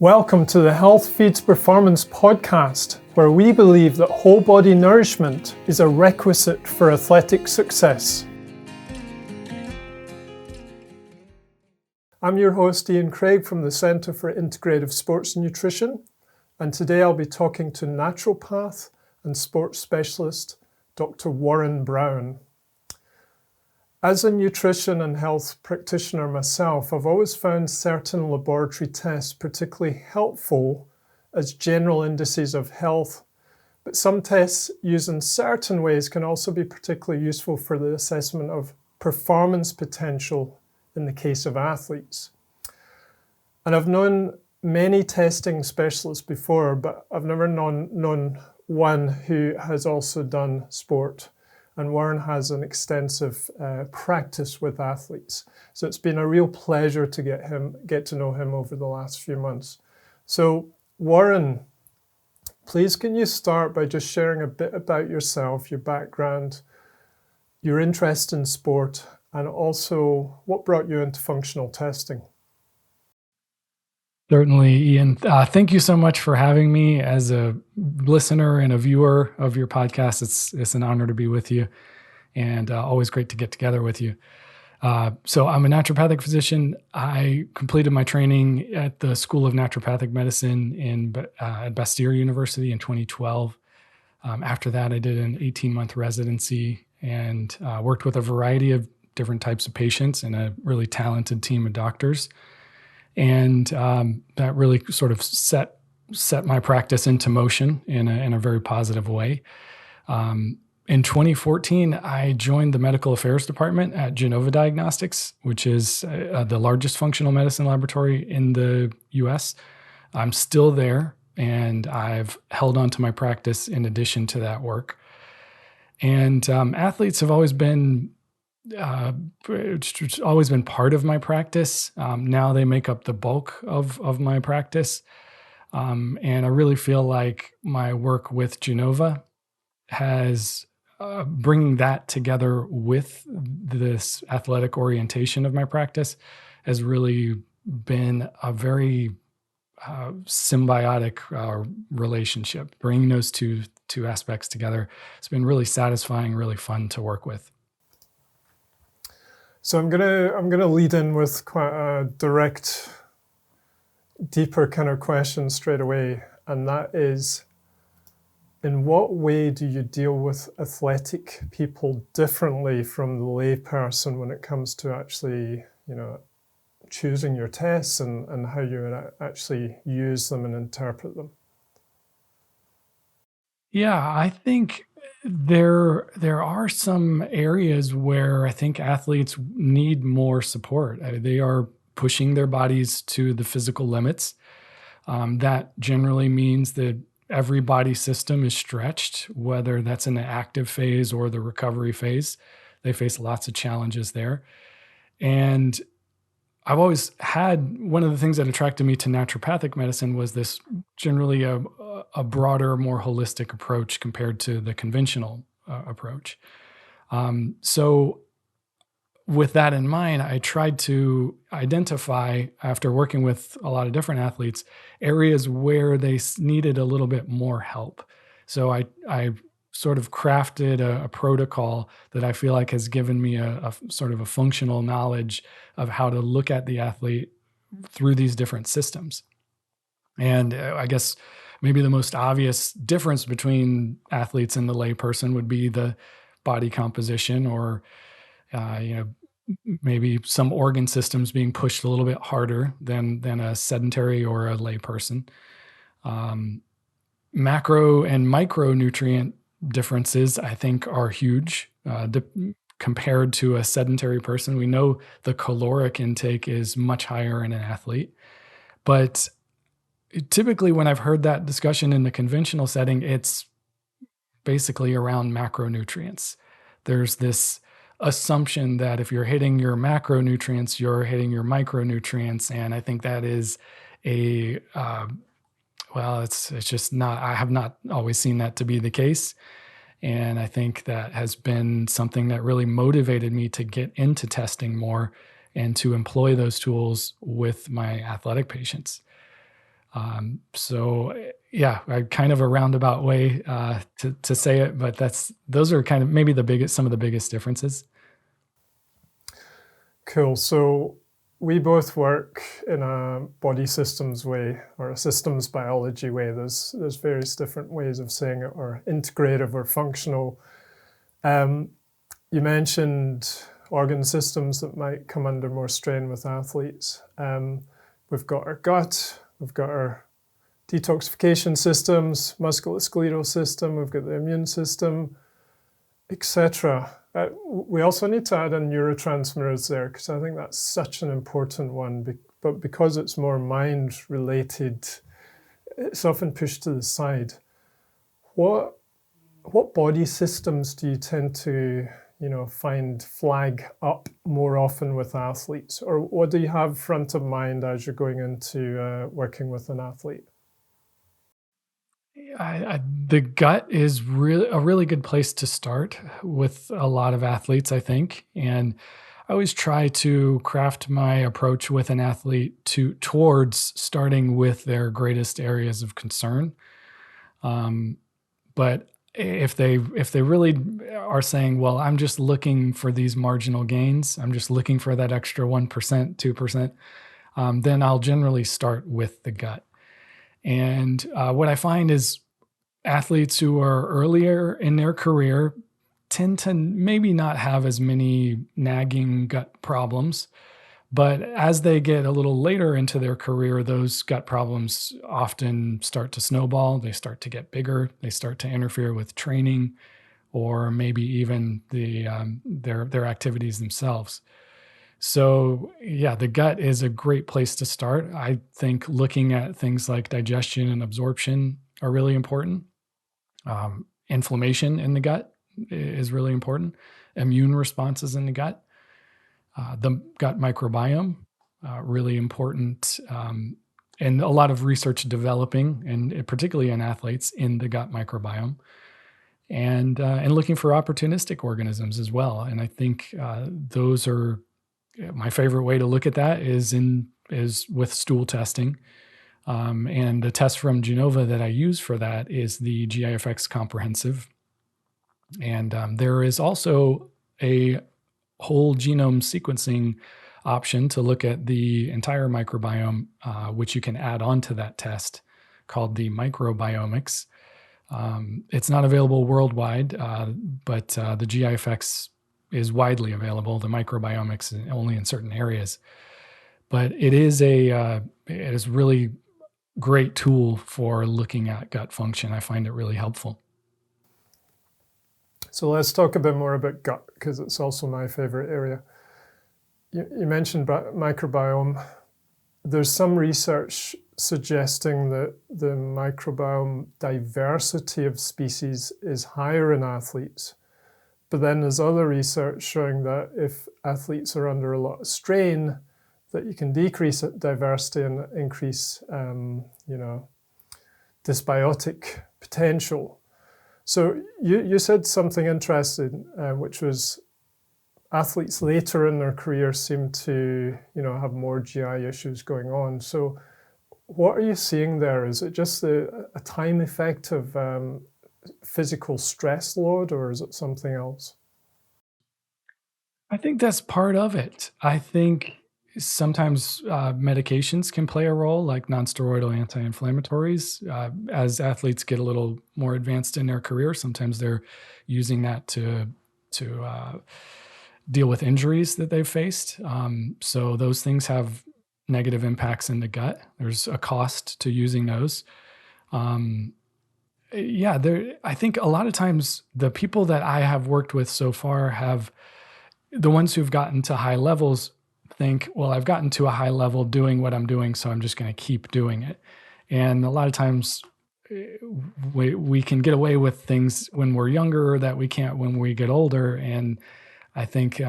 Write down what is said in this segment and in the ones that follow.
Welcome to the Health Feeds Performance podcast, where we believe that whole body nourishment is a requisite for athletic success. I'm your host, Ian Craig from the Centre for Integrative Sports and Nutrition, and today I'll be talking to naturopath and sports specialist, Dr. Warren Brown. As a nutrition and health practitioner myself, I've always found certain laboratory tests particularly helpful as general indices of health, but some tests used in certain ways can also be particularly useful for the assessment of performance potential in the case of athletes. And I've known many testing specialists before, but I've never known one who has also done sport. And Warren has an extensive practice with athletes. So it's been a real pleasure to get to know him over the last few months. So Warren, please can you start by just sharing a bit about yourself, your background, your interest in sport, and also what brought you into functional testing? Certainly, Ian. Thank you so much for having me as a listener and a viewer of your podcast. It's an honor to be with you, and always great to get together with you. So I'm a naturopathic physician. I completed my training at the School of Naturopathic Medicine at Bastyr University in 2012. After that, I did an 18-month residency and worked with a variety of different types of patients and a really talented team of doctors. And that really sort of set my practice into motion in a very positive way. In 2014, I joined the medical affairs department at Genova Diagnostics, which is the largest functional medicine laboratory in the US. I'm still there, and I've held on to my practice in addition to that work. And athletes have always been it's always been part of my practice. Now they make up the bulk of my practice. And I really feel like my work with Genova has bringing that together with this athletic orientation of my practice has really been a very symbiotic relationship. Bringing those two aspects together, it's been really satisfying, really fun to work with. So I'm gonna lead in with quite a direct, deeper kind of question straight away, and that is, in what way do you deal with athletic people differently from the lay person when it comes to actually, choosing your tests and how you actually use them and interpret them? Yeah, I think there are some areas where I think athletes need more support. They are pushing their bodies to the physical limits. That generally means that every body system is stretched, whether that's in the active phase or the recovery phase. They face lots of challenges there. And I've always had, one of the things that attracted me to naturopathic medicine was this generally a broader, more holistic approach compared to the conventional approach. So with that in mind, I tried to identify, after working with a lot of different athletes, areas where they needed a little bit more help. So I sort of crafted a protocol that I feel like has given me a sort of a functional knowledge of how to look at the athlete through these different systems. And I guess maybe the most obvious difference between athletes and the layperson would be the body composition, or maybe some organ systems being pushed a little bit harder than a sedentary or a layperson. Macro and micronutrient differences, I think, are huge compared to a sedentary person. We know the caloric intake is much higher in an athlete, but typically when I've heard that discussion in the conventional setting, it's basically around macronutrients. There's this assumption that if you're hitting your macronutrients, you're hitting your micronutrients, and I think that is it's just not, I have not always seen that to be the case. And I think that has been something that really motivated me to get into testing more and to employ those tools with my athletic patients. So yeah, kind of a roundabout way to say it, but those are kind of maybe some of the biggest differences. Cool. So we both work in a body systems way or a systems biology way. There's various different ways of saying it, or integrative or functional. You mentioned organ systems that might come under more strain with athletes. We've got our gut, we've got our detoxification systems, musculoskeletal system, we've got the immune system, etc. We also need to add in neurotransmitters there, because I think that's such an important one. But because it's more mind related, it's often pushed to the side. What body systems do you tend to find flag up more often with athletes, or what do you have front of mind as you're going into working with an athlete? The gut is really a really good place to start with a lot of athletes, I think. And I always try to craft my approach with an athlete towards starting with their greatest areas of concern. But if they really are saying, well, I'm just looking for these marginal gains, I'm just looking for that extra 1%, 2%, then I'll generally start with the gut. And what I find is athletes who are earlier in their career tend to maybe not have as many nagging gut problems. But as they get a little later into their career, those gut problems often start to snowball. They start to get bigger. They start to interfere with training, or maybe even their activities themselves. So yeah, the gut is a great place to start. I think looking at things like digestion and absorption are really important. Inflammation in the gut is really important. Immune responses in the gut. The gut microbiome, really important. And a lot of research developing, and particularly in athletes, in the gut microbiome. And looking for opportunistic organisms as well. And I think those are my favorite way to look at that is with stool testing. And the test from Genova that I use for that is the GIFX Comprehensive. And there is also a whole genome sequencing option to look at the entire microbiome, which you can add on to that test, called the microbiomics. It's not available worldwide, but the GIFX is widely available. The microbiomics is only in certain areas. But it is really great tool for looking at gut function. I find it really helpful. So let's talk a bit more about gut, because it's also my favorite area. You mentioned microbiome. There's some research suggesting that the microbiome diversity of species is higher in athletes. But then there's other research showing that if athletes are under a lot of strain, that you can decrease diversity and increase, dysbiotic potential. So you said something interesting, which was athletes later in their career seem to, have more GI issues going on. So what are you seeing there? Is it just a time effect of physical stress load, or is it something else? I think that's part of it. I think sometimes medications can play a role, like nonsteroidal anti-inflammatories. As athletes get a little more advanced in their career, sometimes they're using that to deal with injuries that they've faced. So those things have negative impacts in the gut. There's a cost to using those. I think a lot of times the people that I have worked with so far the ones who've gotten to high levels think, well, I've gotten to a high level doing what I'm doing, so I'm just going to keep doing it. And a lot of times we can get away with things when we're younger that we can't when we get older. And I think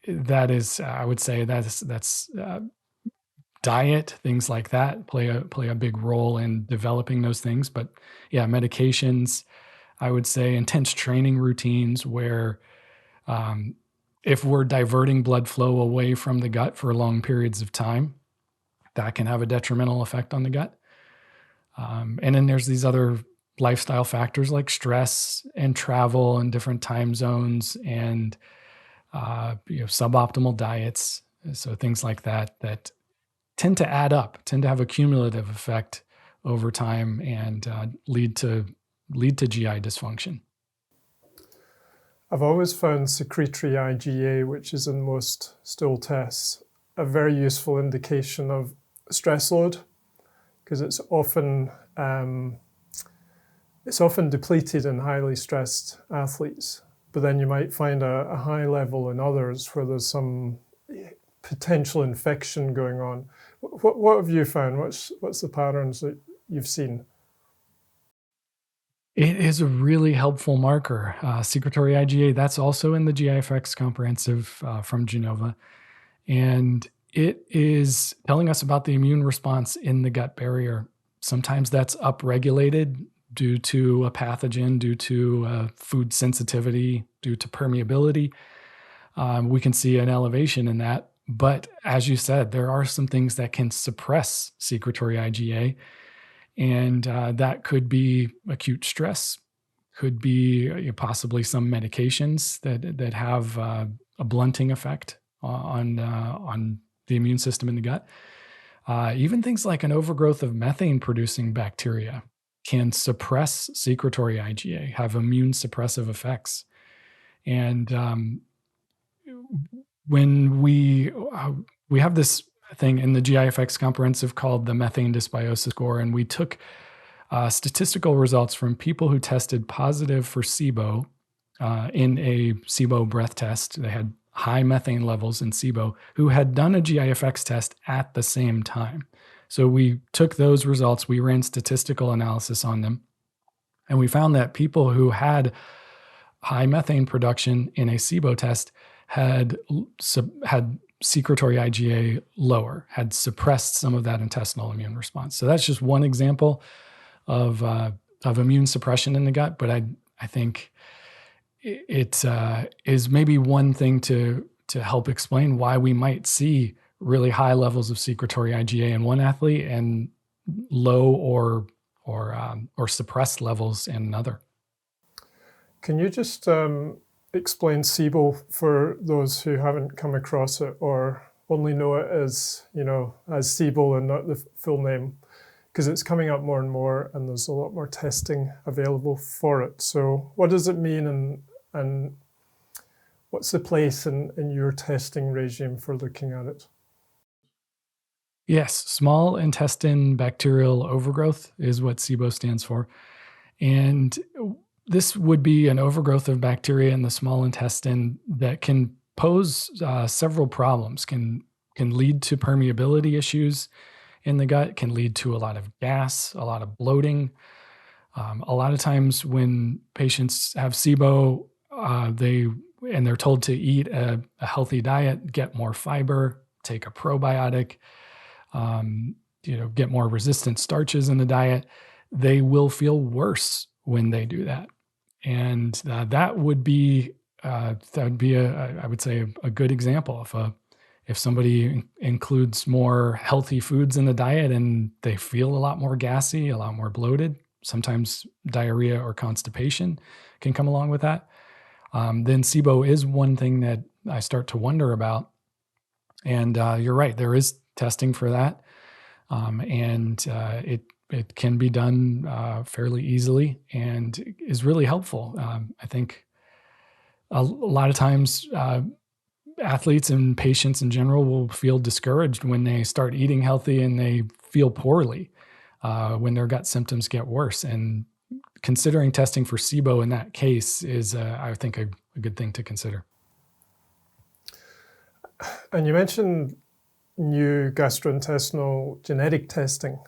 that is, I would say that's diet, things like that play a big role in developing those things. But yeah, medications, I would say intense training routines where if we're diverting blood flow away from the gut for long periods of time, that can have a detrimental effect on the gut. And then there's these other lifestyle factors like stress and travel and different time zones and suboptimal diets. So things like that tend to add up, tend to have a cumulative effect over time and lead to GI dysfunction. I've always found secretory IgA, which is in most stool tests, a very useful indication of stress load, because it's often depleted in highly stressed athletes. But then you might find a high level in others where there's some potential infection going on. What have you found? What's the patterns that you've seen? It is a really helpful marker. Secretory IgA, that's also in the GI-FX comprehensive from Genova. And it is telling us about the immune response in the gut barrier. Sometimes that's upregulated due to a pathogen, due to food sensitivity, due to permeability. We can see an elevation in that. But as you said, there are some things that can suppress secretory IgA. And that could be acute stress, could be possibly some medications that have a blunting effect on the immune system in the gut. Even things like an overgrowth of methane-producing bacteria can suppress secretory IgA, have immune suppressive effects. And when we have this thing in the GI-FX comprehensive called the methane dysbiosis score, and we took statistical results from people who tested positive for SIBO in a SIBO breath test. They had high methane levels in SIBO who had done a GI-FX test at the same time. So we took those results, we ran statistical analysis on them, and we found that people who had high methane production in a SIBO test had secretory IgA lower, had suppressed some of that intestinal immune response. So that's just one example of immune suppression in the gut. But I think it is maybe one thing to help explain why we might see really high levels of secretory IgA in one athlete and low or suppressed levels in another. Can you just explain SIBO for those who haven't come across it or only know it as SIBO and not the full name? Because it's coming up more and more, and there's a lot more testing available for it. So what does it mean, and what's the place in your testing regime for looking at it? Yes, small intestine bacterial overgrowth is what SIBO stands for. And this would be an overgrowth of bacteria in the small intestine that can pose several problems, can lead to permeability issues in the gut, can lead to a lot of gas, a lot of bloating. A lot of times when patients have SIBO, they're told to eat a healthy diet, get more fiber, take a probiotic, get more resistant starches in the diet, they will feel worse when they do that. And that would be I would say a good example. If somebody includes more healthy foods in the diet and they feel a lot more gassy, a lot more bloated, sometimes diarrhea or constipation can come along with that, then SIBO is one thing that I start to wonder about. And you're right, there is testing for that. And it can be done fairly easily and is really helpful. I think a lot of times athletes and patients in general will feel discouraged when they start eating healthy and they feel poorly when their gut symptoms get worse. And considering testing for SIBO in that case is, I think, a good thing to consider. And you mentioned new gastrointestinal genetic testing.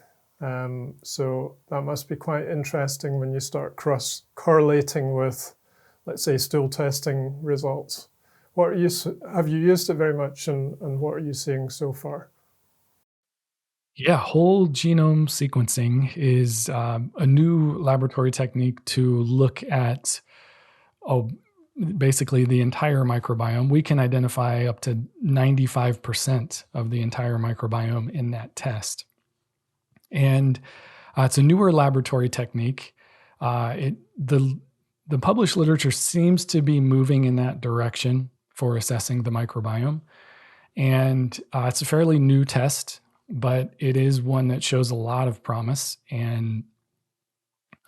So that must be quite interesting when you start cross-correlating with, let's say, stool testing results. Have you used it very much, and what are you seeing so far? Yeah, whole genome sequencing is a new laboratory technique to look at basically the entire microbiome. We can identify up to 95% of the entire microbiome in that test. And it's a newer laboratory technique. The published literature seems to be moving in that direction for assessing the microbiome. And it's a fairly new test, but it is one that shows a lot of promise. And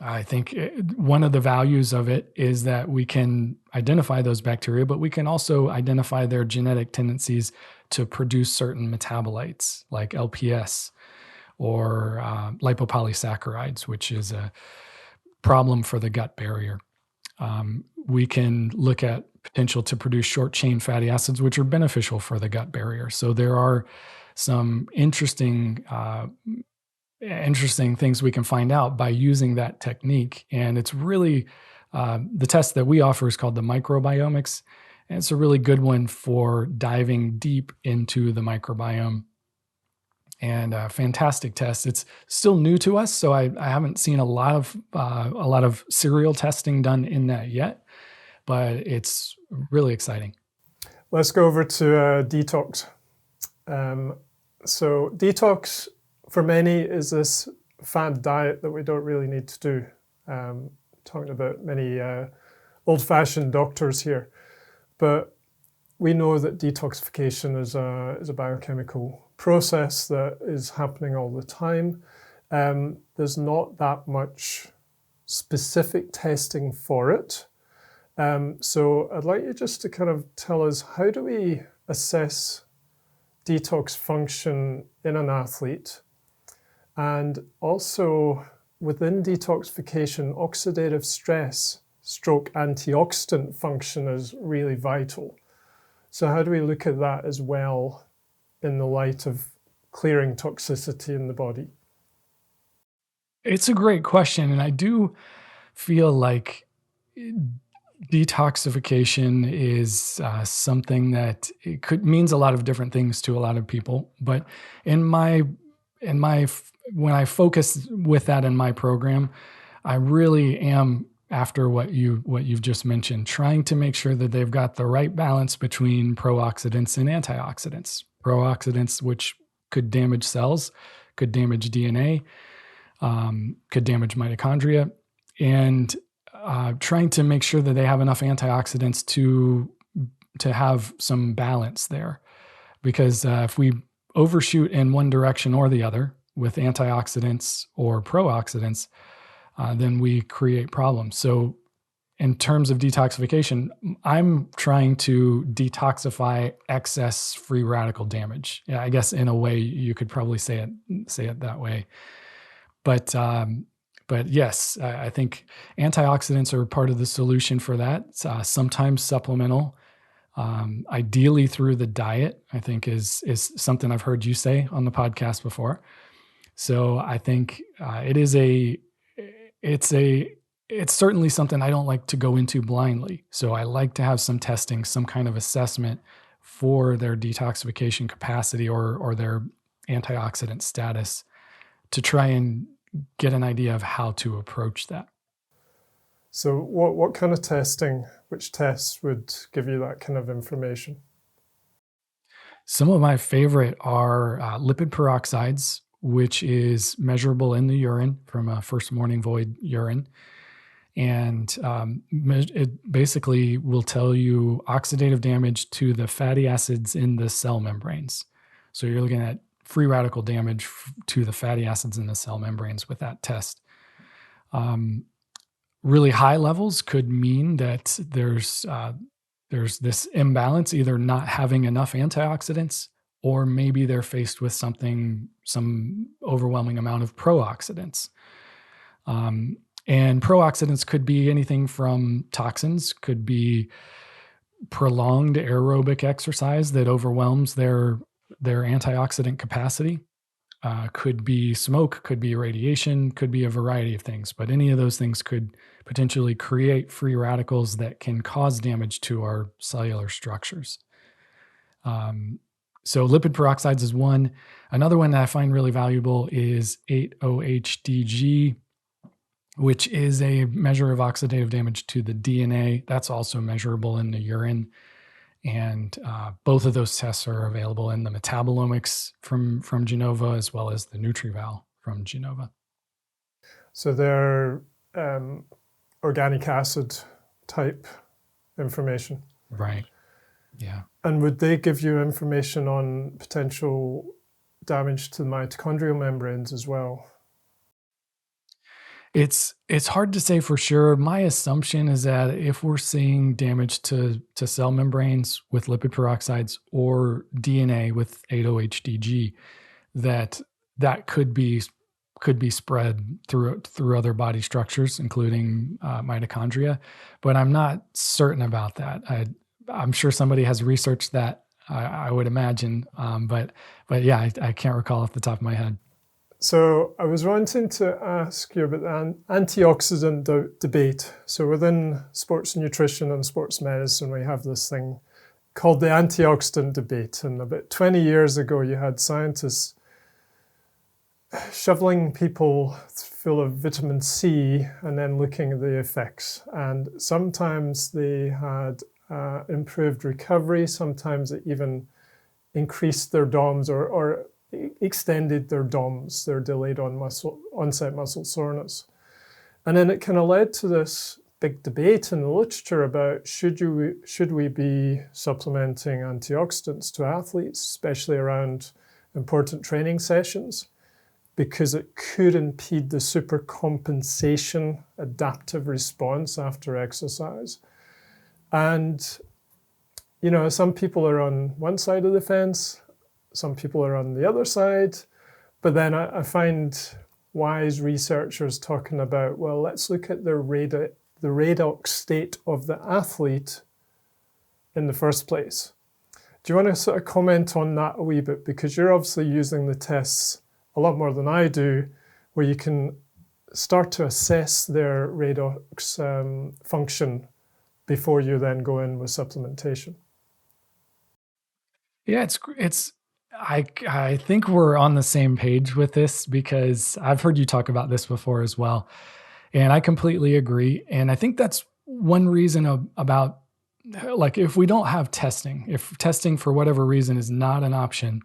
I think one of the values of it is that we can identify those bacteria, but we can also identify their genetic tendencies to produce certain metabolites like LPS or lipopolysaccharides, which is a problem for the gut barrier. We can look at potential to produce short chain fatty acids, which are beneficial for the gut barrier. So there are some interesting things we can find out by using that technique. And it's really, the test that we offer is called the microbiomics. And it's a really good one for diving deep into the microbiome. And a fantastic test. It's still new to us, so I haven't seen a lot of serial testing done in that yet, but it's really exciting. Let's go over to detox. So detox for many is this fad diet that we don't really need to do. Talking about many old-fashioned doctors here, but we know that detoxification is a biochemical process that is happening all the time. There's not that much specific testing for it. So I'd like you just to kind of tell us, how do we assess detox function in an athlete? And also within detoxification, oxidative stress stroke antioxidant function is really vital. So how do we look at that as well in the light of clearing toxicity in the body? It's a great question. And I do feel like detoxification is something that means a lot of different things to a lot of people. But when I focus with that in my program, I really am after what you've just mentioned, trying to make sure that they've got the right balance between pro-oxidants and antioxidants. Pro-oxidants, which could damage cells, could damage DNA, could damage mitochondria, and trying to make sure that they have enough antioxidants to have some balance there. Because if we overshoot in one direction or the other with antioxidants or pro-oxidants, then we create problems. So in terms of detoxification, I'm trying to detoxify excess free radical damage. Yeah, I guess in a way you could probably say it that way. But yes, I think antioxidants are part of the solution for that. Sometimes supplemental, ideally through the diet, I think is something I've heard you say on the podcast before. So I think it's certainly something I don't like to go into blindly. So I like to have some testing, some kind of assessment for their detoxification capacity or their antioxidant status to try and get an idea of how to approach that. So what kind of testing, which tests would give you that kind of information? Some of my favorite are lipid peroxides, which is measurable in the urine from a first morning void urine. And it basically will tell you oxidative damage to the fatty acids in the cell membranes. So you're looking at free radical damage to the fatty acids in the cell membranes with that test. Really high levels could mean that there's this imbalance, either not having enough antioxidants, or maybe they're faced with some overwhelming amount of pro-oxidants. And pro-oxidants could be anything from toxins, could be prolonged aerobic exercise that overwhelms their antioxidant capacity, could be smoke, could be radiation, could be a variety of things. But any of those things could potentially create free radicals that can cause damage to our cellular structures. So lipid peroxides is one. Another one that I find really valuable is 8-OHDG. which is a measure of oxidative damage to the DNA. That's also measurable in the urine. And both of those tests are available in the metabolomics from Genova, as well as the NutriVal from Genova. So they're organic acid type information. Right. Yeah. And would they give you information on potential damage to the mitochondrial membranes as well? It's hard to say for sure. My assumption is that if we're seeing damage to cell membranes with lipid peroxides or DNA with 8-OHDG, that could be spread through other body structures, including mitochondria. But I'm not certain about that. I'm sure somebody has researched that. I would imagine, but yeah, I can't recall off the top of my head. So I was wanting to ask you about the antioxidant debate. So within sports nutrition and sports medicine, we have this thing called the antioxidant debate. And about 20 years ago, you had scientists shoveling people full of vitamin C and then looking at the effects. And sometimes they had improved recovery. Sometimes it even increased their DOMS or extended their DOMS, their delayed onset muscle soreness. And then it kind of led to this big debate in the literature about should we be supplementing antioxidants to athletes, especially around important training sessions, because it could impede the supercompensation adaptive response after exercise. And, you know, some people are on one side of the fence, some people are on the other side, but then I find wise researchers talking about, well, let's look at the redox state of the athlete in the first place. Do you want to sort of comment on that a wee bit? Because you're obviously using the tests a lot more than I do, where you can start to assess their redox function before you then go in with supplementation. Yeah, I think we're on the same page with this, because I've heard you talk about this before as well. And I completely agree. And I think that's one reason about, like, if we don't have testing, if testing for whatever reason is not an option,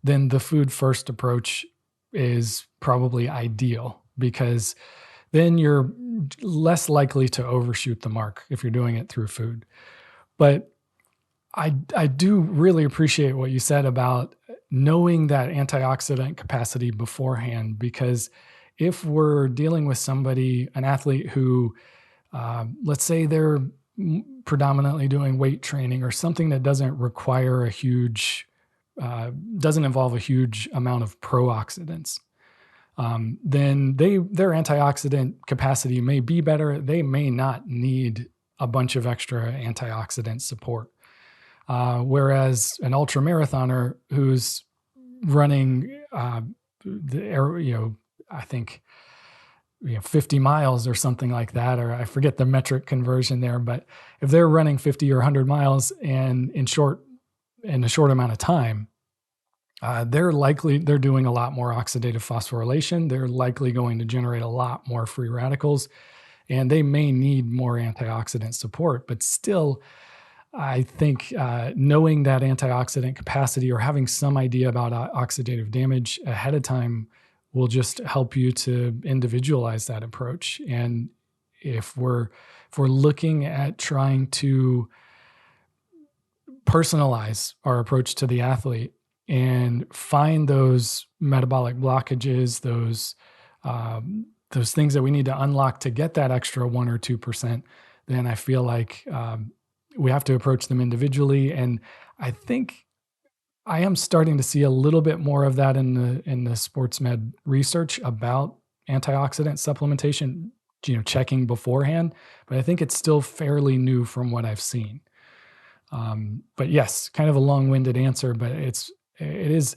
then the food first approach is probably ideal, because then you're less likely to overshoot the mark if you're doing it through food. But I do really appreciate what you said about knowing that antioxidant capacity beforehand, because if we're dealing with somebody, an athlete who, let's say they're predominantly doing weight training or something that doesn't require doesn't involve a huge amount of pro-oxidants, then their antioxidant capacity may be better. They may not need a bunch of extra antioxidant support. Whereas an ultra marathoner who's running I think 50 miles or something like that, or I forget the metric conversion there, but if they're running 50 or 100 miles and in a short amount of time, they're doing a lot more oxidative phosphorylation. They're likely going to generate a lot more free radicals, and they may need more antioxidant support. But still, I think knowing that antioxidant capacity or having some idea about oxidative damage ahead of time will just help you to individualize that approach. And if we're looking at trying to personalize our approach to the athlete and find those metabolic blockages, those things that we need to unlock to get that extra 1 or 2%, then I feel like we have to approach them individually. And I think I am starting to see a little bit more of that in the sports med research about antioxidant supplementation, checking beforehand. But I think it's still fairly new from what I've seen. But yes, kind of a long-winded answer, but it is,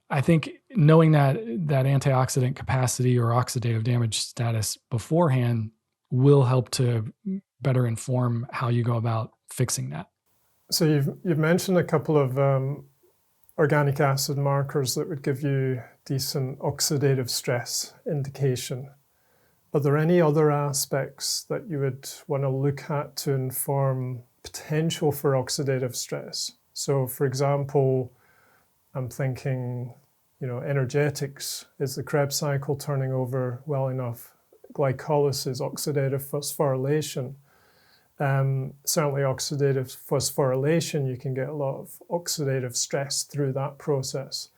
I think, knowing that antioxidant capacity or oxidative damage status beforehand will help to better inform how you go about fixing that. So you've mentioned a couple of organic acid markers that would give you decent oxidative stress indication. Are there any other aspects that you would want to look at to inform potential for oxidative stress? So, for example, I'm thinking, energetics. Is the Krebs cycle turning over well enough? Glycolysis, oxidative phosphorylation. Certainly oxidative phosphorylation, you can get a lot of oxidative stress through that process.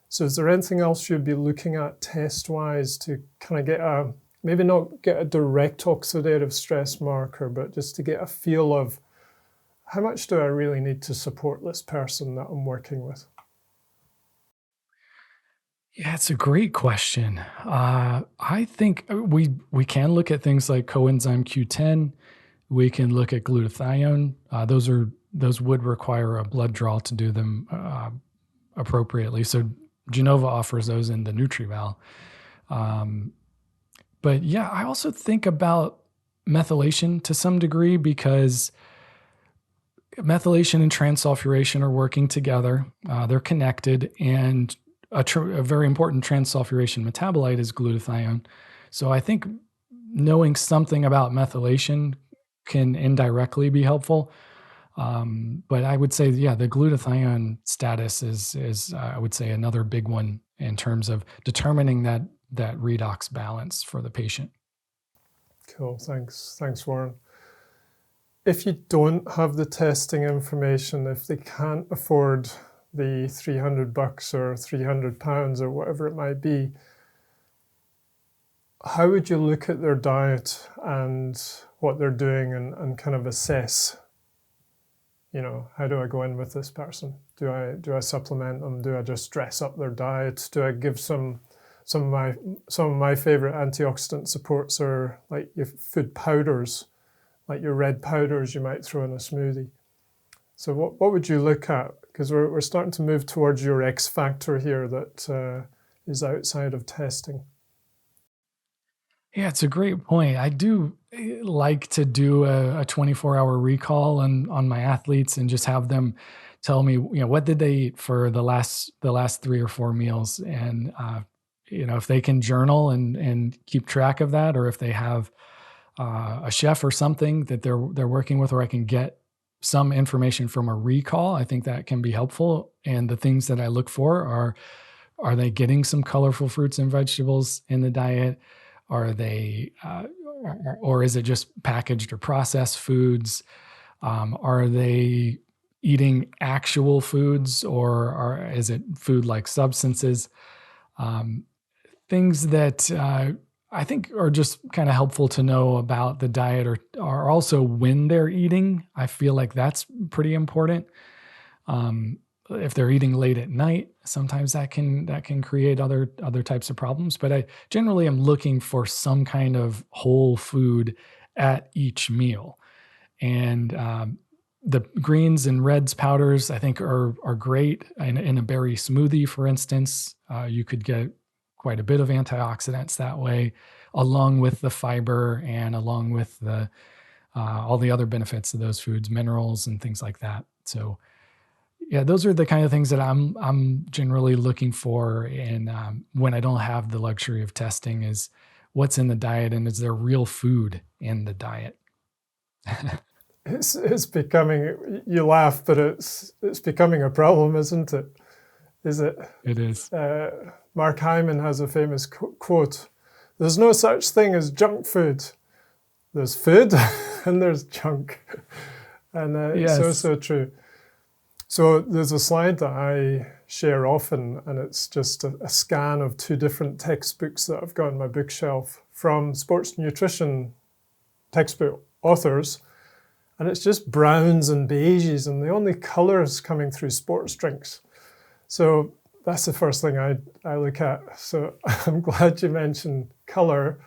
So is there anything else you'd be looking at test-wise to kind of get maybe not get a direct oxidative stress marker, but just to get a feel of how much do I really need to support this person that I'm working with? Yeah, it's a great question. I think we can look at things like coenzyme Q10. We can look at glutathione. Those would require a blood draw to do them appropriately. So Genova offers those in the NutriVal. But yeah, I also think about methylation to some degree because methylation and transsulfuration are working together. They're connected, and a very important transsulfuration metabolite is glutathione. So I think knowing something about methylation can indirectly be helpful. But I would say, yeah, the glutathione status is I would say another big one in terms of determining that redox balance for the patient. Cool, thanks, Warren. If you don't have the testing information, if they can't afford the $300 or £300 or whatever it might be, how would you look at their diet and what they're doing and kind of assess, how do I go in with this person? Do I supplement them? Do I just dress up their diet? Do I give some of my favorite antioxidant supports are like your food powders, like your red powders you might throw in a smoothie. So what would you look at? Because we're starting to move towards your X factor here that is outside of testing. Yeah, it's a great point. I do like to do a 24-hour recall on my athletes and just have them tell me, what did they eat for the last 3 or 4 meals, and if they can journal and keep track of that, or if they have a chef or something that they're working with, or I can get some information from a recall, I think that can be helpful. And the things that I look for are they getting some colorful fruits and vegetables in the diet? Are they, or is it just packaged or processed foods? Are they eating actual foods, or is it food-like substances? Things that I think are just kind of helpful to know about the diet are also when they're eating. I feel like that's pretty important. If they're eating late at night, sometimes that can create other types of problems. But I generally am looking for some kind of whole food at each meal. And the greens and reds powders, I think, are great. In a berry smoothie, for instance, you could get quite a bit of antioxidants that way, along with the fiber and along with the all the other benefits of those foods, minerals and things like that. So yeah, those are the kind of things that I'm generally looking for. And when I don't have the luxury of testing, is what's in the diet, and is there real food in the diet? It's becoming, you laugh, but it's becoming a problem, isn't it? Is it? It is. Mark Hyman has a famous quote: "There's no such thing as junk food. There's food and there's junk." And Yes. It's so true. So there's a slide that I share often, and it's just a scan of 2 different textbooks that I've got on my bookshelf from sports nutrition textbook authors. And it's just browns and beiges, and the only colors coming through sports drinks. So that's the first thing I look at. So I'm glad you mentioned color,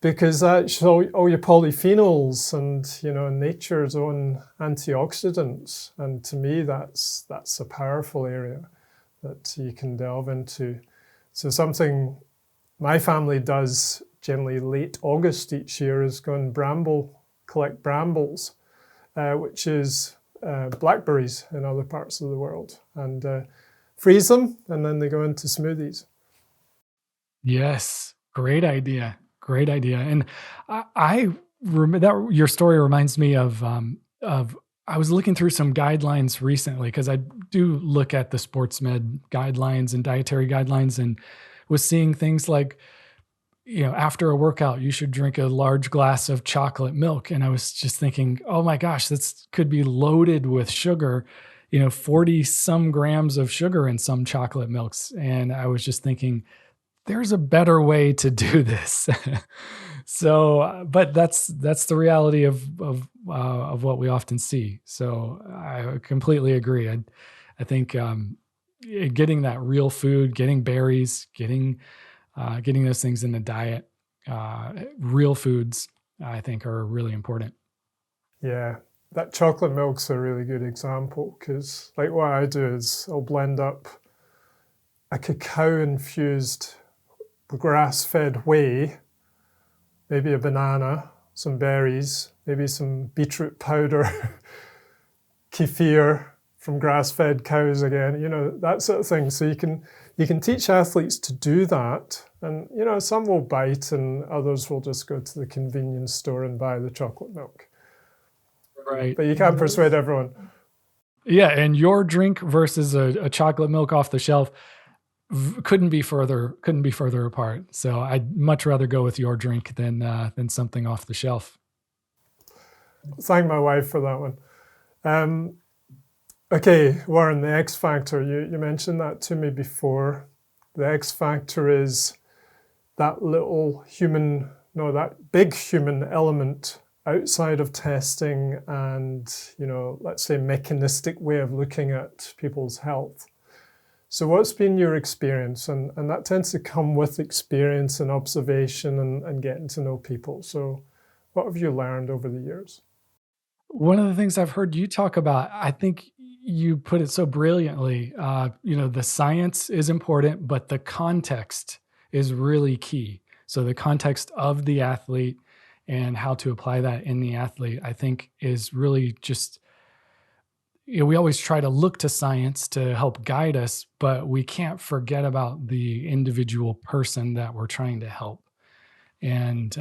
because that's all your polyphenols and nature's own antioxidants. And to me, that's a powerful area that you can delve into. So something my family does generally late August each year is go and collect brambles, which is blackberries in other parts of the world, and freeze them, and then they go into smoothies. Yes, great idea. great idea. And I remember that your story reminds me of I was looking through some guidelines recently because I do look at the sports med guidelines and dietary guidelines, and was seeing things like, after a workout, you should drink a large glass of chocolate milk. And I was just thinking, oh my gosh, this could be loaded with sugar, 40 some grams of sugar in some chocolate milks. And I was just thinking, there's a better way to do this. So, but that's the reality of what we often see. So I completely agree. I think getting that real food, getting berries, getting those things in the diet, real foods, I think are really important. Yeah, that chocolate milk's a really good example because, like, what I do is I'll blend up a cacao-infused grass-fed whey, maybe a banana, some berries, maybe some beetroot powder, kefir from grass-fed cows again, that sort of thing. So you can teach athletes to do that, and some will bite and others will just go to the convenience store and buy the chocolate milk. Right. But you can't persuade everyone. Yeah, and your drink versus a chocolate milk off the shelf couldn't be further apart. So I'd much rather go with your drink than something off the shelf. Thank my wife for that one. Okay, Warren, the X factor, you mentioned that to me before. The X factor is that that big human element outside of testing and, let's say mechanistic way of looking at people's health. So what's been your experience? And that tends to come with experience and observation and getting to know people. So what have you learned over the years? One of the things I've heard you talk about, I think you put it so brilliantly, the science is important, but the context is really key. So the context of the athlete and how to apply that in the athlete, I think is really just, we always try to look to science to help guide us, but we can't forget about the individual person that we're trying to help. And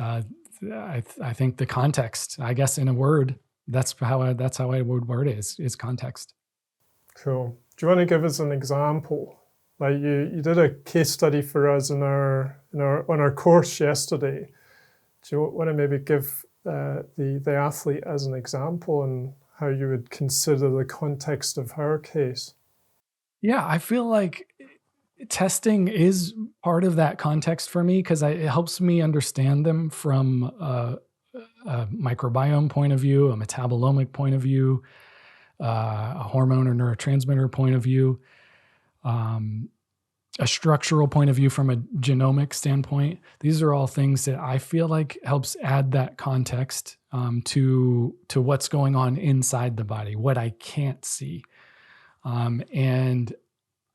I think the context, I guess, in a word, that's how I would word it, is context. Cool. Do you want to give us an example? Like you did a case study for us on our course yesterday. Do you want to maybe give the athlete as an example and how you would consider the context of her case? Yeah, I feel like testing is part of that context for me because it helps me understand them from a microbiome point of view, a metabolomic point of view, a hormone or neurotransmitter point of view, a structural point of view from a genomic standpoint. These are all things that I feel like helps add that context to what's going on inside the body, what I can't see. And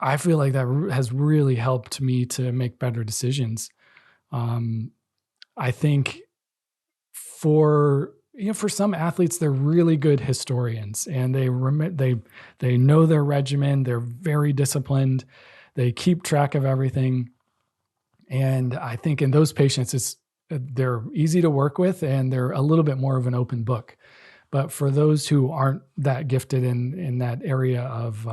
I feel like that has really helped me to make better decisions. I think for some athletes, they're really good historians, and they know their regimen. They're very disciplined. They keep track of everything. And I think in those patients, they're easy to work with, and they're a little bit more of an open book. But for those who aren't that gifted in that area of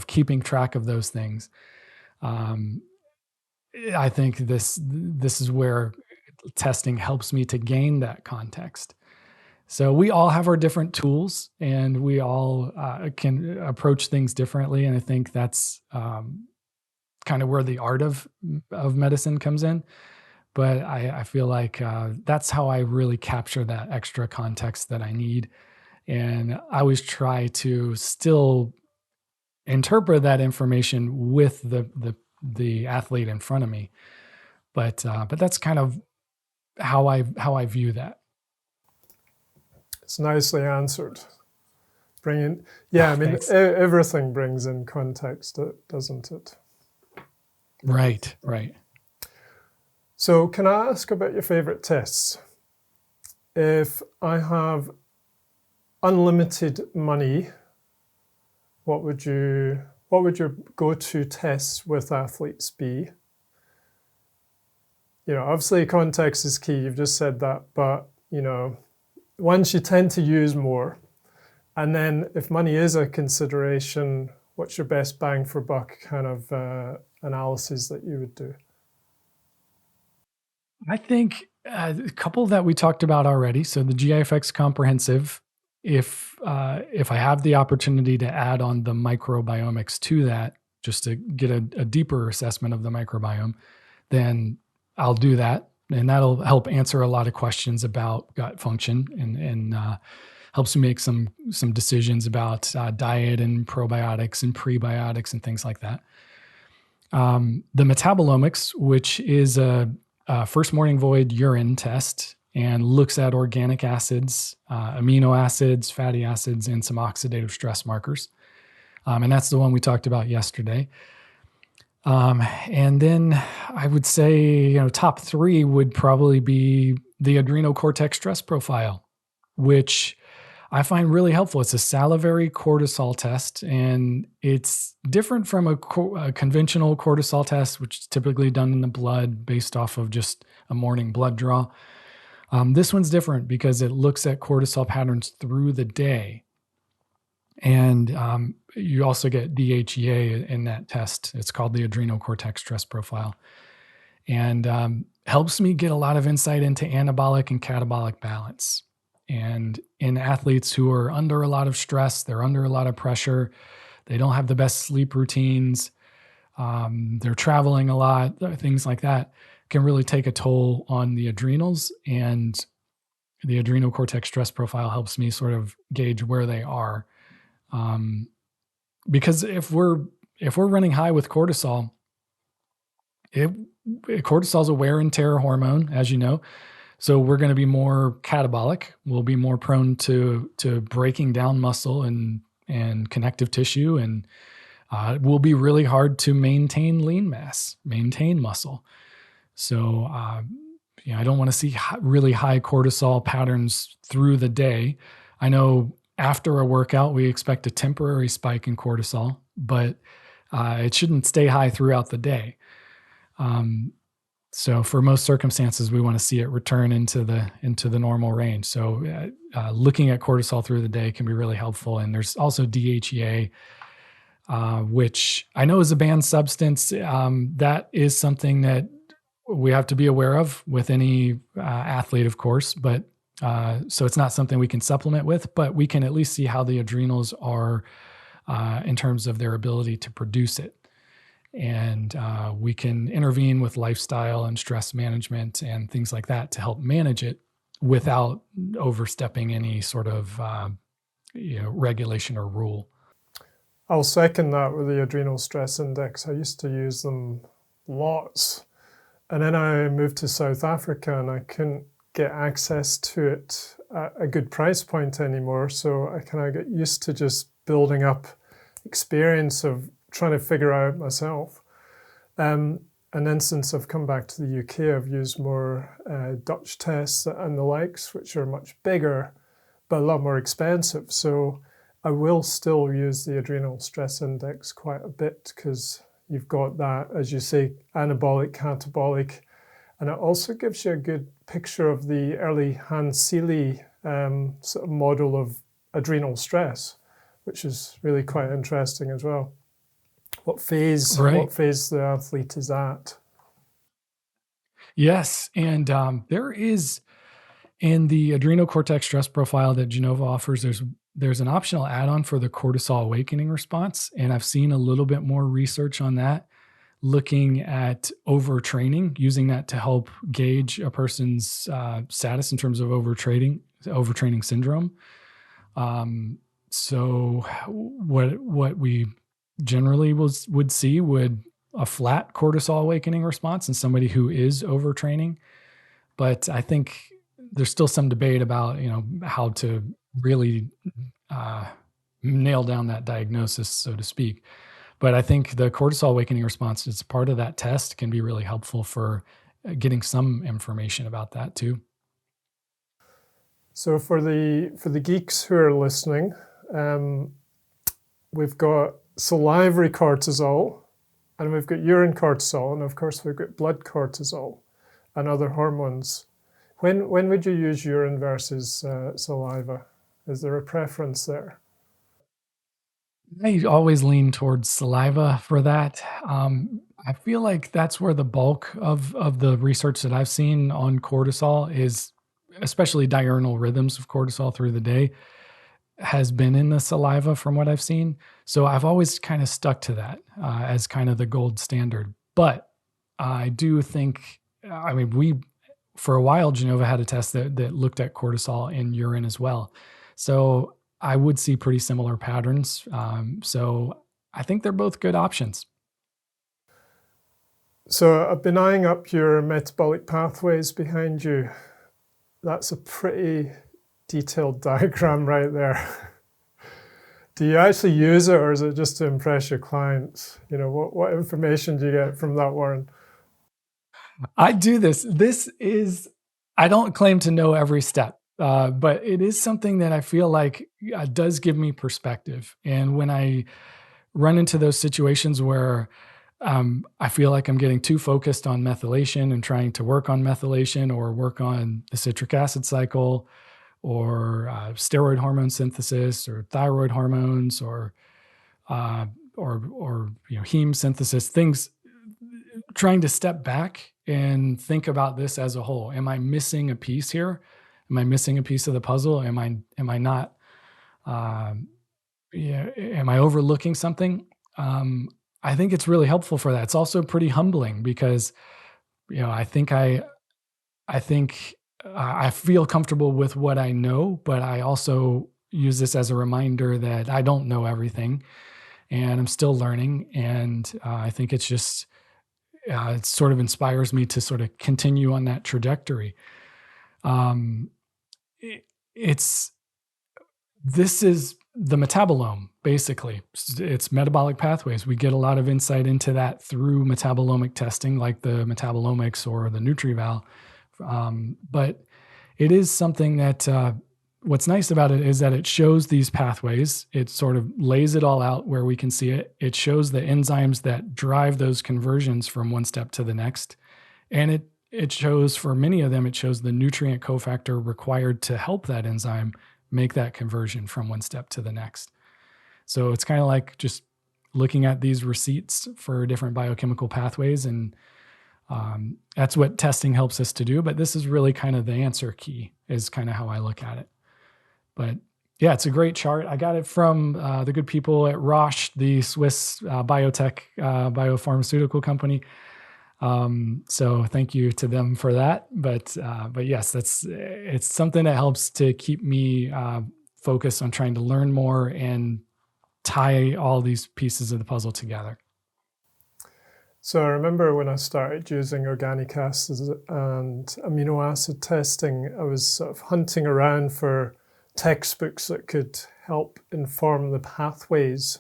keeping track of those things, I think this is where testing helps me to gain that context. So we all have our different tools, and we all can approach things differently. And I think that's kind of where the art of medicine comes in. But I feel like that's how I really capture that extra context that I need. And I always try to still interpret that information with the athlete in front of me. But that's kind of how I view that. It's nicely answered. Everything brings in context, doesn't it? Right. So can I ask about your favorite tests? If I have unlimited money, what would your go-to tests with athletes be? obviously context is key. You've just said that, but, ones you tend to use more. And then if money is a consideration, what's your best bang for buck kind of analysis that you would do? I think a couple that we talked about already. So the GIFX comprehensive, if I have the opportunity to add on the microbiomics to that, just to get a deeper assessment of the microbiome, then I'll do that, and that'll help answer a lot of questions about gut function and helps me make some decisions about diet and probiotics and prebiotics and things like that. The metabolomics, which is a first morning void urine test and looks at organic acids, amino acids, fatty acids, and some oxidative stress markers. And that's the one we talked about yesterday. And then I would say, top three would probably be the adrenal cortex stress profile, which I find really helpful. It's a salivary cortisol test, and it's different from a conventional cortisol test, which is typically done in the blood based off of just a morning blood draw. This one's different because it looks at cortisol patterns through the day. And you also get DHEA in that test. It's called the adrenal cortex stress profile. And helps me get a lot of insight into anabolic and catabolic balance. And in athletes who are under a lot of stress, they're under a lot of pressure, they don't have the best sleep routines, they're traveling a lot, things like that can really take a toll on the adrenals. And the adrenal cortex stress profile helps me sort of gauge where they are. Because if we're running high with cortisol, cortisol is a wear and tear hormone, as you know. So we're going to be more catabolic. We'll be more prone to breaking down muscle and connective tissue, and it will be really hard to maintain lean mass, maintain muscle. So I don't want to see really high cortisol patterns through the day. I know after a workout, we expect a temporary spike in cortisol, but it shouldn't stay high throughout the day. So for most circumstances, we want to see it return into the normal range. So looking at cortisol through the day can be really helpful. And there's also DHEA, which I know is a banned substance. That is something that we have to be aware of with any athlete, of course, but so it's not something we can supplement with, but we can at least see how the adrenals are in terms of their ability to produce it. And we can intervene with lifestyle and stress management and things like that to help manage it without overstepping any sort of regulation or rule. I'll second that with the adrenal stress index. I used to use them lots. And then I moved to South Africa and I couldn't get access to it at a good price point anymore. So I kind of got used to just building up experience of trying to figure out myself. And then since I've come back to the UK, I've used more Dutch tests and the likes, which are much bigger, but a lot more expensive. So I will still use the adrenal stress index quite a bit because you've got that, as you say, anabolic, catabolic, and it also gives you a good picture of the early Hans Seeley sort of model of adrenal stress, which is really quite interesting as well. What phase the athlete is at. Yes, and there is in the adrenal cortex stress profile that Genova offers. There's an optional add-on for the cortisol awakening response, and I've seen a little bit more research on that, looking at overtraining, using that to help gauge a person's status in terms of overtraining syndrome. So what we generally would see would a flat cortisol awakening response in somebody who is overtraining. But I think there's still some debate about, how to really nail down that diagnosis, so to speak. But I think the cortisol awakening response as part of that test can be really helpful for getting some information about that too. So for the geeks who are listening, we've got salivary cortisol, and we've got urine cortisol, and of course we've got blood cortisol. and other hormones. When would you use urine versus saliva? Is there a preference there? I always lean towards saliva for that. I feel like that's where the bulk of the research that I've seen on cortisol is, especially diurnal rhythms of cortisol through the day, has been in the saliva from what I've seen. So I've always kind of stuck to that as kind of the gold standard. But I do think, I mean, for a while, Genova had a test that looked at cortisol in urine as well. So I would see pretty similar patterns. So I think they're both good options. So I've been eyeing up your metabolic pathways behind you. That's a pretty detailed diagram right there. Do you actually use it, or is it just to impress your clients? You know, what information do you get from that, Warren? I do this. I don't claim to know every step, but it is something that I feel like does give me perspective. And when I run into those situations where I feel like I'm getting too focused on methylation and trying to work on methylation or work on the citric acid cycle or steroid hormone synthesis or thyroid hormones or heme synthesis, things, trying to step back and think about this as a whole. Am I missing a piece here? Am I missing a piece of the puzzle? Am I not? Am I overlooking something? I think it's really helpful for that. It's also pretty humbling because, I think I feel comfortable with what I know, but I also use this as a reminder that I don't know everything and I'm still learning. And I think it's just, it sort of inspires me to sort of continue on that trajectory. This is the metabolome, basically. It's metabolic pathways. We get a lot of insight into that through metabolomic testing, like the metabolomics or the NutriVal. But it is something that what's nice about it is that it shows these pathways. It sort of lays it all out where we can see it. It shows the enzymes that drive those conversions from one step to the next. And it shows, for many of them, it shows the nutrient cofactor required to help that enzyme make that conversion from one step to the next. So it's kind of like just looking at these receipts for different biochemical pathways. And that's what testing helps us to do. But this is really kind of the answer key, is kind of how I look at it. But yeah, it's a great chart. I got it from the good people at Roche, the Swiss biotech biopharmaceutical company. So thank you to them for that. But yes, it's something that helps to keep me focused on trying to learn more and tie all these pieces of the puzzle together. So I remember when I started using organic acids and amino acid testing, I was sort of hunting around for textbooks that could help inform the pathways.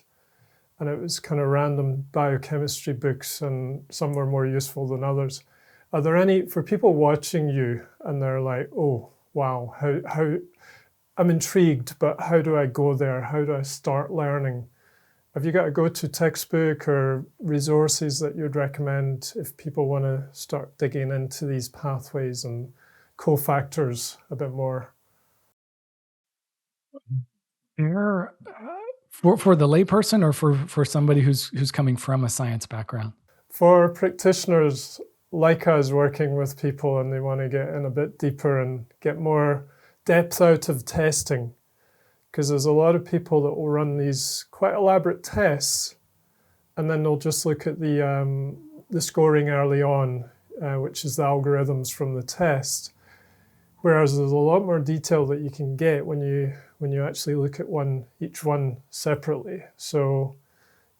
And it was kind of random biochemistry books, and some were more useful than others. Are there any, for people watching you and they're like, oh, wow, how I'm intrigued, but how do I go there? How do I start learning? Have you got a go-to textbook or resources that you'd recommend if people want to start digging into these pathways and cofactors a bit more? There, for the layperson, or for somebody who's coming from a science background? For practitioners like us working with people and they want to get in a bit deeper and get more depth out of testing, because there's a lot of people that will run these quite elaborate tests and then they'll just look at the scoring early on, which is the algorithms from the test. Whereas there's a lot more detail that you can get when you actually look at each one separately. So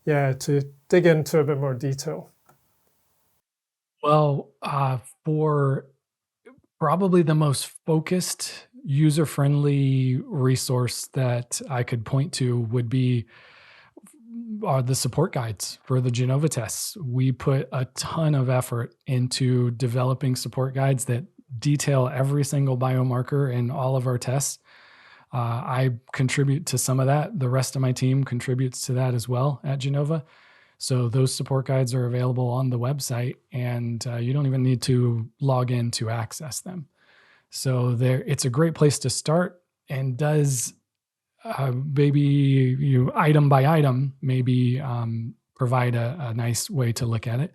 yeah, to dig into a bit more detail. Well, for probably the most focused, user-friendly resource that I could point to would be the support guides for the Genova tests. We put a ton of effort into developing support guides that detail every single biomarker in all of our tests. I contribute to some of that. The rest of my team contributes to that as well at Genova. So those support guides are available on the website, and you don't even need to log in to access them. So it's a great place to start, and does maybe you item by item, maybe provide a nice way to look at it.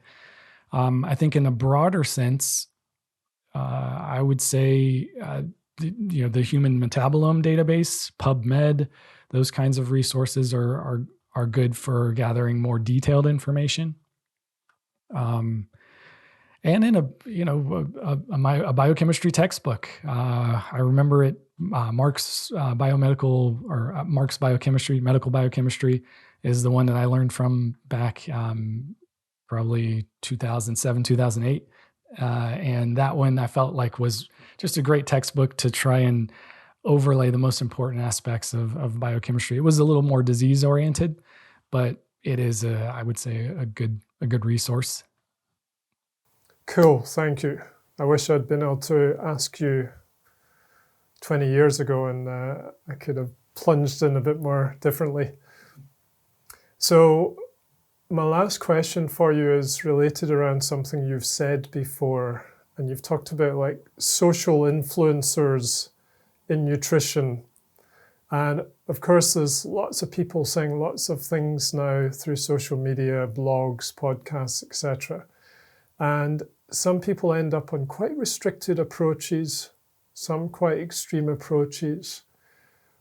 I think in a broader sense, I would say the Human Metabolome Database, PubMed, those kinds of resources are good for gathering more detailed information. And in a biochemistry textbook, I remember it. Mark's biomedical or Mark's biochemistry, medical biochemistry, is the one that I learned from back probably 2007, 2008. And that one I felt like was just a great textbook to try and overlay the most important aspects of biochemistry. It was a little more disease oriented, but it is, I would say, a good resource. Cool, thank you. I wish I'd been able to ask you 20 years ago, and I could have plunged in a bit more differently. So my last question for you is related around something you've said before, and you've talked about like social influencers in nutrition. And of course, there's lots of people saying lots of things now through social media, blogs, podcasts, etc. And some people end up on quite restricted approaches, some quite extreme approaches.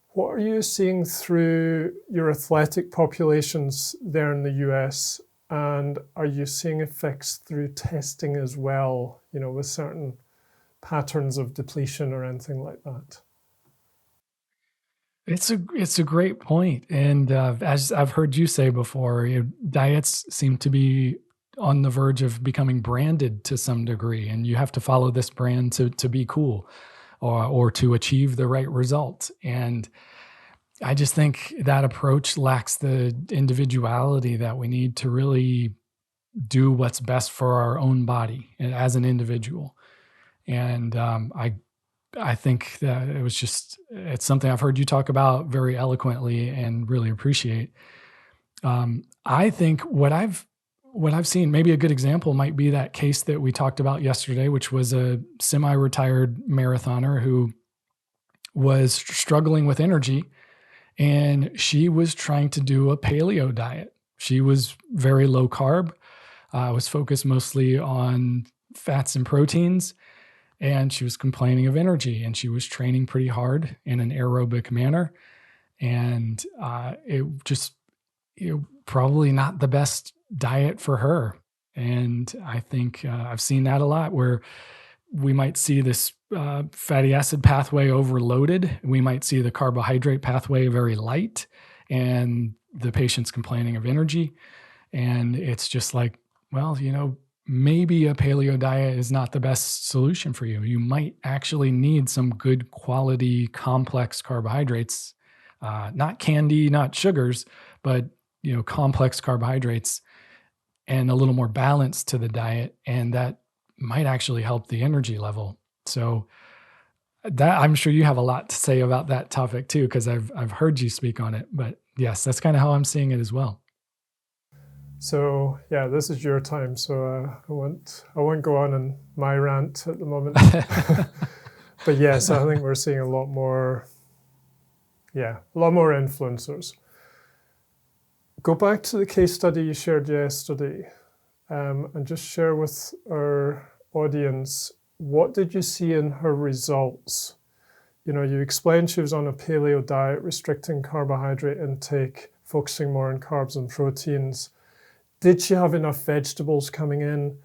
What are you seeing through your athletic populations there in the US? And are you seeing effects through testing as well, with certain patterns of depletion or anything like that? It's a great point. And as I've heard you say before, diets seem to be on the verge of becoming branded to some degree, and you have to follow this brand to be cool or to achieve the right result. And I just think that approach lacks the individuality that we need to really do what's best for our own body as an individual. And I think that it's something I've heard you talk about very eloquently and really appreciate. I think what I've seen, maybe a good example might be that case that we talked about yesterday, which was a semi-retired marathoner who was struggling with energy, and she was trying to do a paleo diet. She was very low carb, was focused mostly on fats and proteins, and she was complaining of energy, and she was training pretty hard in an aerobic manner. And it probably not the best diet for her. And I think I've seen that a lot, where we might see this fatty acid pathway overloaded. We might see the carbohydrate pathway very light, and the patient's complaining of energy. And it's just like, well, maybe a paleo diet is not the best solution for you. You might actually need some good quality complex carbohydrates, not candy, not sugars, but complex carbohydrates, and a little more balance to the diet, and that might actually help the energy level. So that, I'm sure you have a lot to say about that topic too, because I've heard you speak on it. But yes, that's kind of how I'm seeing it as well. So yeah, this is your time. So I won't go on in my rant at the moment. But yes, I think we're seeing a lot more influencers. Go back to the case study you shared yesterday, and just share with our audience, what did you see in her results? You explained she was on a paleo diet, restricting carbohydrate intake, focusing more on carbs and proteins. Did she have enough vegetables coming in?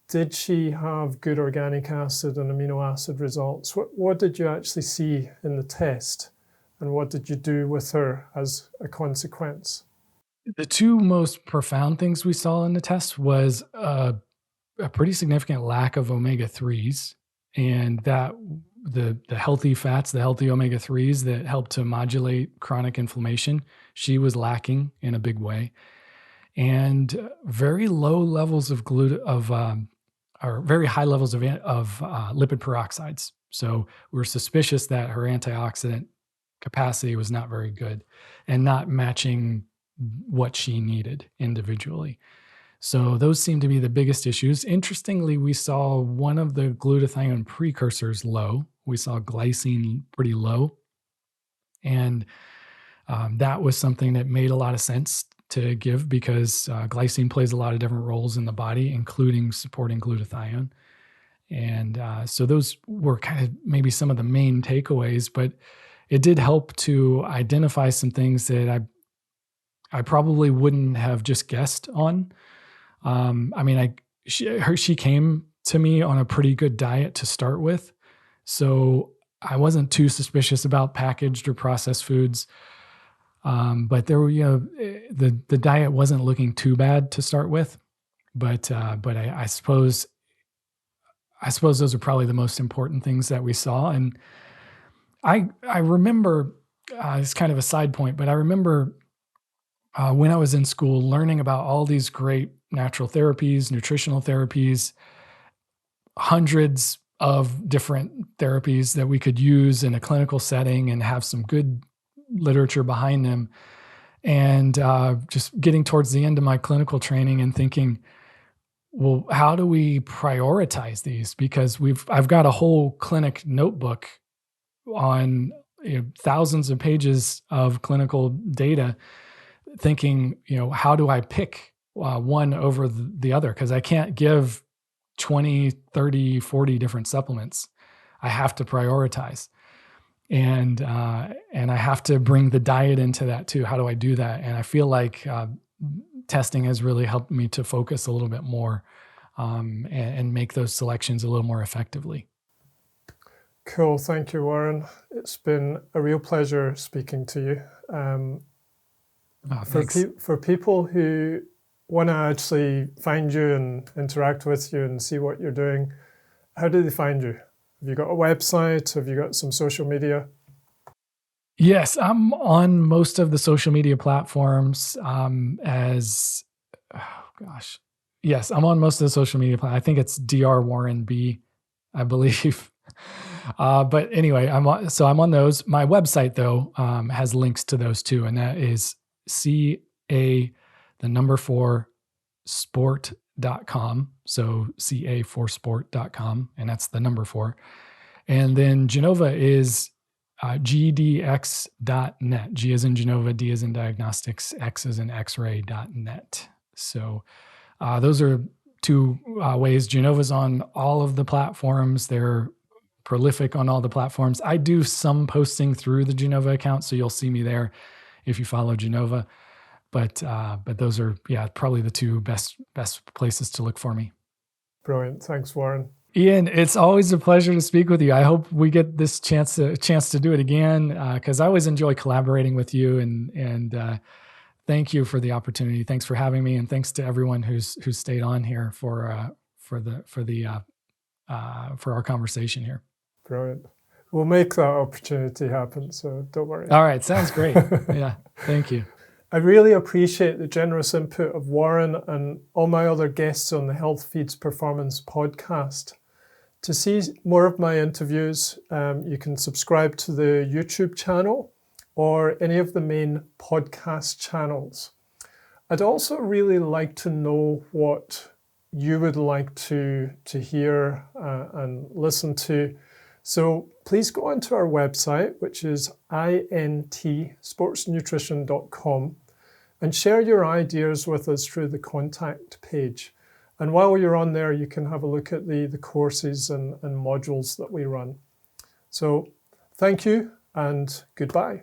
Did she have good organic acid and amino acid results? What did you actually see in the test? And what did you do with her as a consequence? The two most profound things we saw in the test was a pretty significant lack of omega-3s, and that the healthy fats, the healthy omega-3s that help to modulate chronic inflammation, she was lacking in a big way. And very low levels of or very high levels of lipid peroxides. So we're suspicious that her antioxidant capacity was not very good and not matching what she needed individually. So those seem to be the biggest issues. Interestingly, we saw one of the glutathione precursors low. We saw glycine pretty low. And that was something that made a lot of sense to give because glycine plays a lot of different roles in the body, including supporting glutathione. And so those were kind of maybe some of the main takeaways, but it did help to identify some things that I probably wouldn't have just guessed on. I mean, she came to me on a pretty good diet to start with, so I wasn't too suspicious about packaged or processed foods. But there were, the diet wasn't looking too bad to start with. But I suppose those are probably the most important things that we saw. And I remember, it's kind of a side point, but I remember when I was in school learning about all these great natural therapies, nutritional therapies, hundreds of different therapies that we could use in a clinical setting and have some good literature behind them. And just getting towards the end of my clinical training and thinking, well, how do we prioritize these? Because I've got a whole clinic notebook on thousands of pages of clinical data, thinking, how do I pick one over the other? Because I can't give 20, 30, 40 different supplements. I have to prioritize. And I have to bring the diet into that too. How do I do that? And I feel like testing has really helped me to focus a little bit more and make those selections a little more effectively. Cool. Thank you, Warren. It's been a real pleasure speaking to you. For people who want to actually find you and interact with you and see what you're doing, how do they find you? Have you got a website? Have you got some social media? Yes, I'm on most of the social media platforms Yes, I'm on most of the social media platforms. I think it's Dr. Warren B, I believe. But anyway, I'm on those. My website, though, has links to those too, and that is CA4sport.com. So CA4sport.com, and that's the number 4. And then Genova is gdx.net. G as in Genova, D as in diagnostics, X as in x-ray.net. So those are 2 ways. Genova's on all of the platforms. They're prolific on all the platforms. I do some posting through the Genova account, so you'll see me there if you follow Genova. But those are, probably the 2 best places to look for me. Brilliant. Thanks, Warren. Ian, it's always a pleasure to speak with you. I hope we get this chance to do it again, because I always enjoy collaborating with you. And thank you for the opportunity. Thanks for having me, and thanks to everyone who's stayed on here for our conversation here. Brilliant. We'll make that opportunity happen, so don't worry. All right, sounds great. Yeah, thank you. I really appreciate the generous input of Warren and all my other guests on the Health Feeds Performance podcast. To see more of my interviews, you can subscribe to the YouTube channel or any of the main podcast channels. I'd also really like to know what you would like to hear and listen to. So please go onto our website, which is intsportsnutrition.com, and share your ideas with us through the contact page. And while you're on there, you can have a look at the courses and modules that we run. So thank you and goodbye.